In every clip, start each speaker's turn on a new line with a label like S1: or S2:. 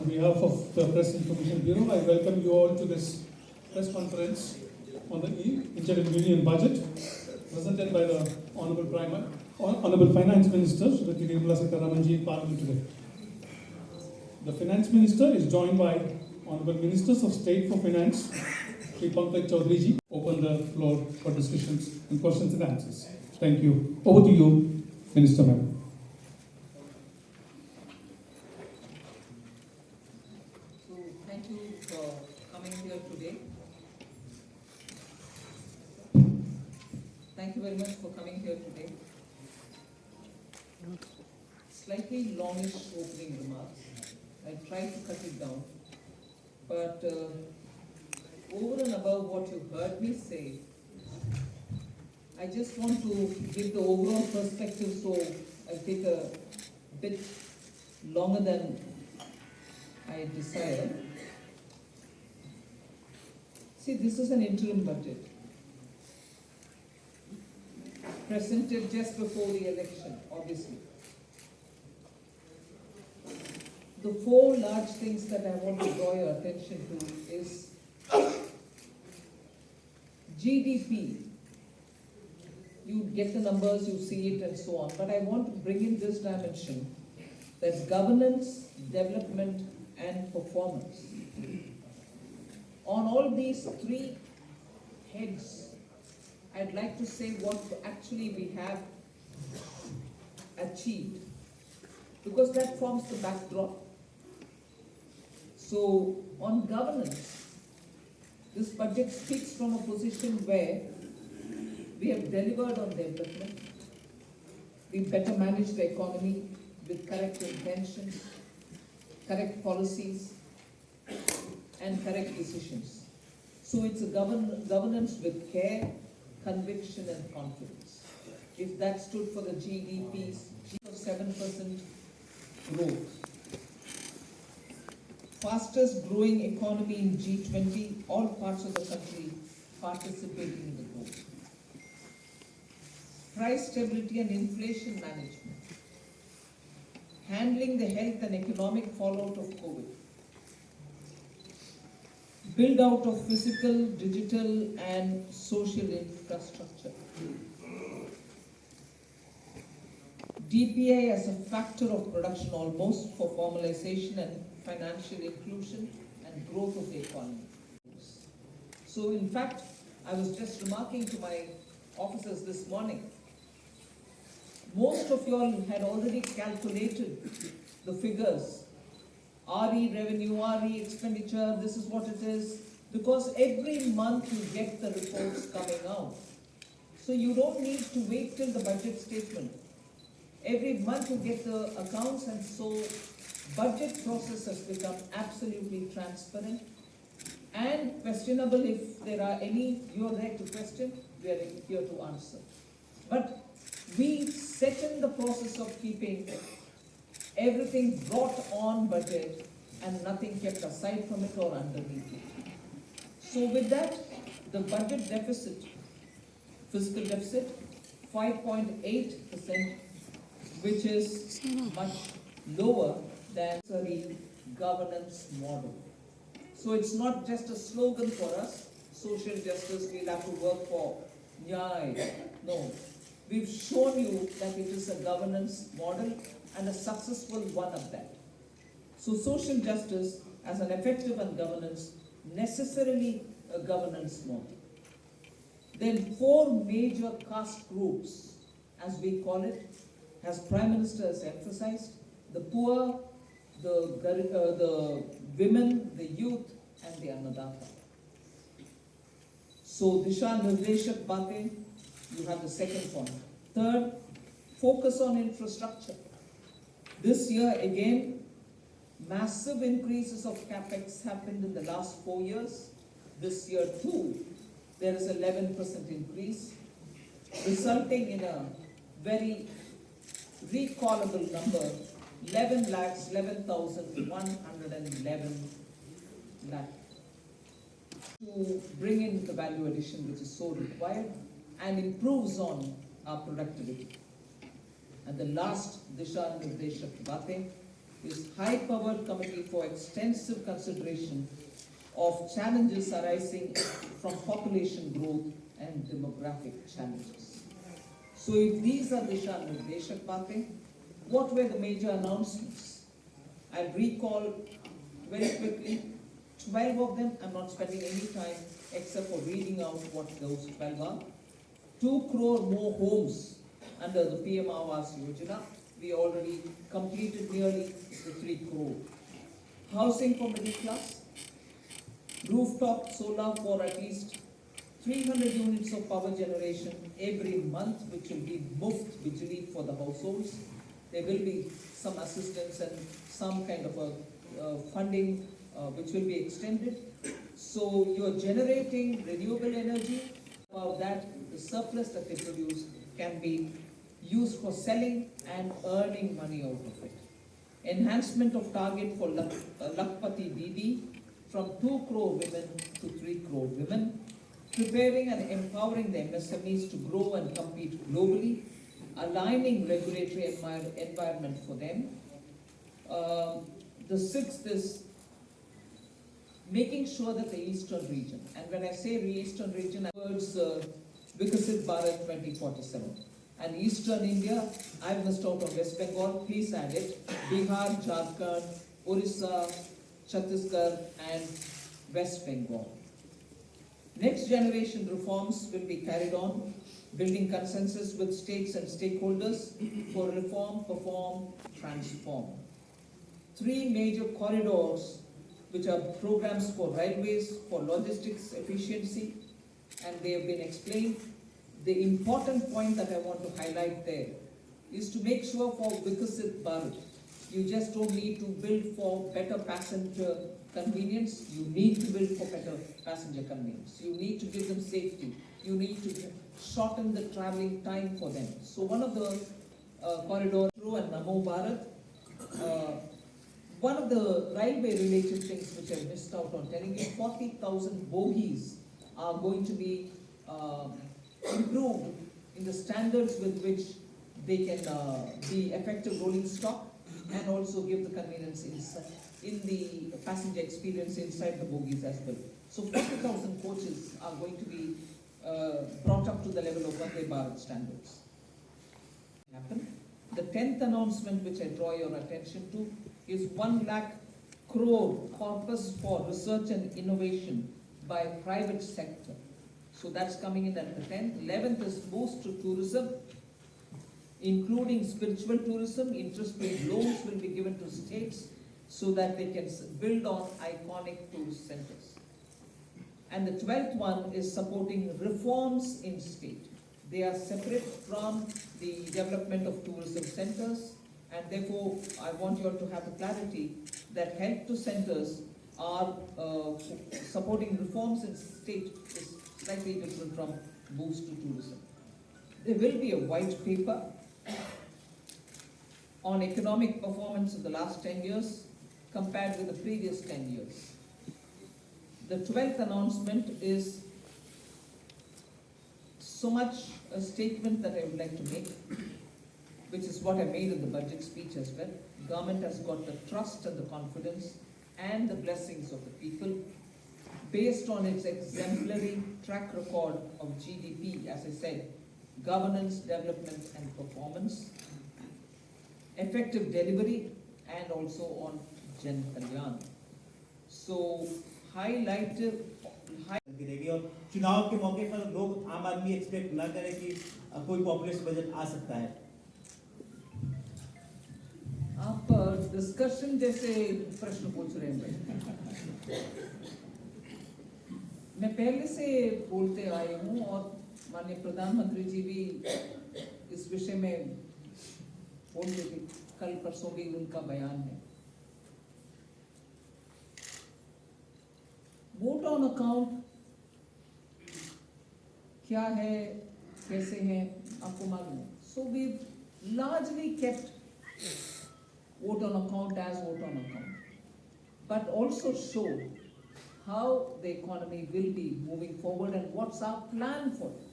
S1: On behalf of the Press Information Bureau, I welcome you all to this press conference on the Interim Union Budget presented by the Honorable Finance Minister, Srimati Nirmala Sitharaman in Parliament today. The Finance Minister is joined by Honorable Ministers of State for Finance, Shri Pankaj Chaudhary ji. Open the floor for discussions and questions and answers. Thank you. Over to you, Minister Ma'am.
S2: Thank you for coming here today. Thank you very much for coming here today. Slightly longish opening remarks. I tried to cut it down, but over and above what you heard me say, I just want to give the overall perspective, so I'll take a bit longer than I desire. See, this is an interim budget presented just before the election, obviously. The four large things that I want to draw your attention to is GDP. You get the numbers, you see it and so on, but I want to bring in this dimension, that governance, development and performance. On all these three heads, I'd like to say what actually we have achieved, because that forms the backdrop. So, on governance, this budget speaks from a position where we have delivered on development, we better manage the economy with correct intentions, correct policies, and correct decisions. So it's a governance with care, conviction, and confidence. If that stood for the GDP's of 7% growth, fastest growing economy in G20, all parts of the country participating in the growth. Price stability and inflation management, handling the health and economic fallout of COVID, build out of physical, digital and social infrastructure. DPI as a factor of production almost for formalization and financial inclusion and growth of the economy. So in fact, I was just remarking to my officers this morning, most of you all had already calculated the figures. RE revenue, RE expenditure, this is what it is. Because every month you get the reports coming out. So you don't need to wait till the budget statement. Every month you get the accounts, and so budget process has become absolutely transparent and questionable. If there are any you are there to question, we are here to answer. But we set in the process of keeping everything brought on budget and nothing kept aside from it or underneath it. So with that, the budget deficit, fiscal deficit, 5.8%, which is much lower than the governance model. So it's not just a slogan for us, social justice, we'll have to work for Nyaya. No. We've shown you that it is a governance model and a successful one of that. So social justice as an effective and governance, necessarily a governance model. Then four major caste groups, as we call it, as Prime Minister has emphasized: the poor, the women, the youth, and the Annadata. So Disha Nirdeshak Baatein, you have the second point. Third, focus on infrastructure. This year again, massive increases of capex happened in the last 4 years. This year too, there is 11% increase, resulting in a very recallable number, 11,111 lakh, to bring in the value addition which is so required and improves on our productivity. And the last Disha Nirdeshak Baatein is high-powered committee for extensive consideration of challenges arising from population growth and demographic challenges. So if these are Disha Nirdeshak Baatein, what were the major announcements? I'll recall very quickly 12 of them. I'm not spending any time except for reading out what those 12 are. 2 crore more homes under the PM Awas Yojana. We already completed nearly the 3 crore. Housing for middle class. Rooftop solar for at least 300 units of power generation every month, which will be muft bijli for the households. There will be some assistance and some kind of a funding which will be extended. So you're generating renewable energy. About that, the surplus that they produce can be used for selling and earning money out of it. Enhancement of target for Lakpati Didi from 2 crore women to 3 crore women. Preparing and empowering the MSMEs to grow and compete globally. Aligning regulatory environment for them. The 6th is making sure that the eastern region, and when I say eastern region, towards Vikasit Bharat 2047. And eastern India, I've missed out on West Bengal, please add it. Bihar, Jharkhand, Orissa, Chhattisgarh and West Bengal. Next generation reforms will be carried on, building consensus with states and stakeholders for reform, perform, transform. 3 major corridors, which are programs for railways, for logistics efficiency, and they have been explained. The important point that I want to highlight there is to make sure for Vikasit Bharat, you just don't need to build for better passenger convenience, you need to build for better passenger convenience. You need to give them safety. You need to shorten the traveling time for them. So one of the corridors, and Namo Bharat, one of the railway related things which I missed out on telling you, 40,000 bogies are going to be improved in the standards with which they can be effective rolling stock and also give the convenience in the passenger experience inside the bogies as well. So 40,000 coaches are going to be brought up to the level of Vande Bharat standards. The 10th announcement which I draw your attention to is 1 lakh crore corpus for research and innovation by private sector. So that's coming in at the 10th. 11th is boost to tourism, including spiritual tourism. Interest-paid loans will be given to states so that they can build on iconic tourist centers. And the 12th one is supporting reforms in state. They are separate from the development of tourism centers, and therefore I want you all to have the clarity that help to centers are supporting reforms in state is slightly different from boost to tourism. There will be a white paper on economic performance of the last 10 years compared with the previous 10 years. The 12th announcement is so much a statement that I would like to make, which is what I made in the budget speech as well. Government has got the trust and the confidence and the blessings of the people based on its exemplary track record of GDP, as I said, governance, development and performance, effective delivery and also on Jan Kalyan. So highlighted
S3: गिरेगी और चुनाव के मौके पर लोग आम आदमी expect ना करें कि कोई पॉपुलिस्ट बजट आ सकता है।
S2: आप डिस्कशन जैसे प्रश्न पूछ रहे हैं। मैं पहले से बोलते आई हूँ और माननीय प्रधानमंत्री जी भी इस विषय में बोल रहे थे, कल परसों भी उनका बयान है। वोट ऑन अकाउंट क्या है, कैसे है, आपको मालूम है। So we've largely kept vote on account as vote on account, but also show how the economy will be moving forward and what's our plan for it.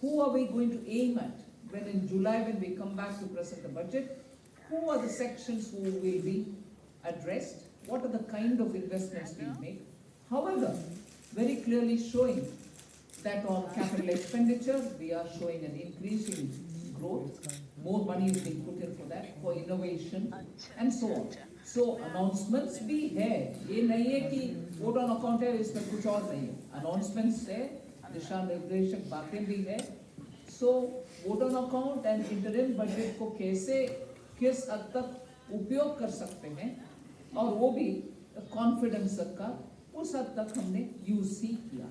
S2: Who are we going to aim at when in July, when we come back to present the budget, who are the sections who will be addressed, what are the kind of investments we make. However, very clearly showing that on capital expenditure, we are showing an increase in growth. More money is being put in for that, for innovation and so on. So announcements भी है, ये नहीं है कि vote on account है, इसमें कुछ और नहीं है. Announcements है, दिशा निर्देशक बातें भी है. So vote on account and interim budget को कैसे, किस हद तक उपयोग कर सकते हैं, और वो भी confidence का उस हद तक हमने use ही किया.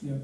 S1: Yeah,